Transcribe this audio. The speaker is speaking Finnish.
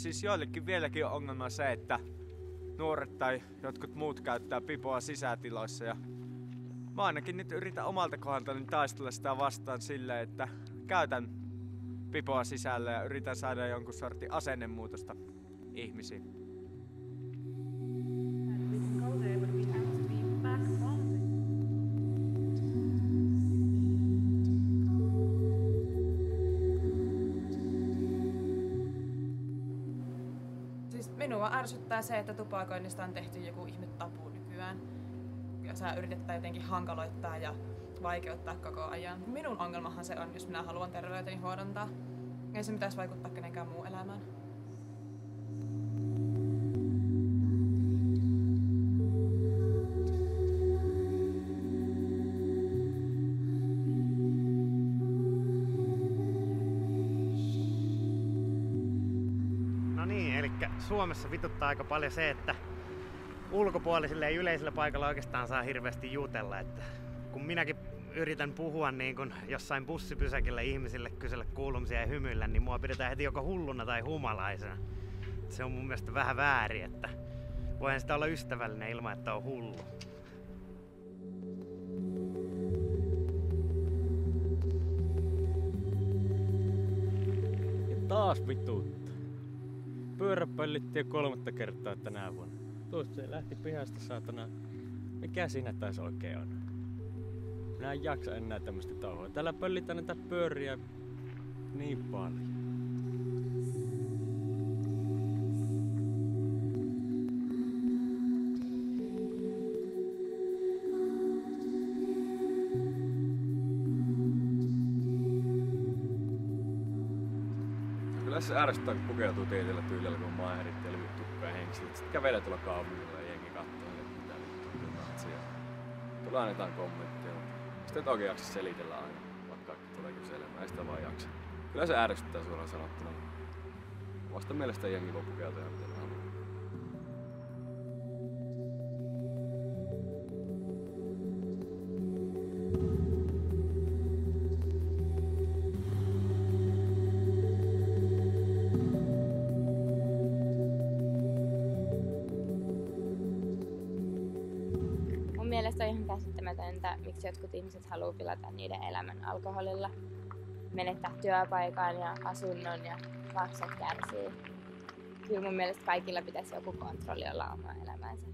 siis joillekin vieläkin on ongelma se, että nuoret tai jotkut muut käyttää pipoa sisätiloissa. Ja mä ainakin nyt yritän omalta kohdaltani taistella sitä vastaan silleen, että käytän pipoa sisällä ja yritän saada jonkun sortin asennemuutosta ihmisiin. Siis minua ärsyttää se, että tupakoinnista on tehty joku ihme tabu nykyään. Ja sä yritetään jotenkin hankaloittaa ja vaikeuttaa koko ajan. Minun ongelmahan se on, jos minä haluan terveyteni huodontaa. Ei se pitäisi vaikuttaa kenenkään muun elämään. No niin, eli Suomessa vituttaa aika paljon se, että ulkopuolisille ja yleisillä paikalla oikeastaan saa hirveästi jutella. Että kun minäkin yritän puhua niin kun jossain bussipysäkillä ihmisille, kysellä kuulumisia ja hymyillä, niin mua pidetään heti joko hulluna tai humalaisena. Se on mun mielestä vähän väärin, että voihan sitä olla ystävällinen ilman, että on hullu. Ja taas vituttaa. Pyörä pöllittiin 3. kertaa tänä vuonna. Tuosta se lähti pihasta, saatana. Mikä siinä taas oikein on? Minä en jaksa enää tämmöstä touhua. Täällä pöllitään näitä pyöriä niin paljon. Kyllä se ärsyttää, kun pukeutuu tietyllä tyylillä, kun maaherit ja lyhyttukka ja henkisiä. Sitten kävelee tuolla kaupungilla ja jengi kattoo, että mitä vittua siellä. Tulee aina jotain kommenttia, mutta sitten et oikein jaksa selitellä aina, vaikka kaikki tulee kyselemään. Ei sitä vaan jaksa. Kyllä se ärsyttää suoraan sanottuna. Vasta mielestä jengi voi pukeutua ja miten haluaa. Mun mielestä on ihan käsittämätöntä, miksi jotkut ihmiset haluaa pilata niiden elämän alkoholilla. Menettää työpaikan ja asunnon ja lapset kärsii. Kyllä mun mielestä kaikilla pitäisi joku kontrolli olla omaa elämäänsä.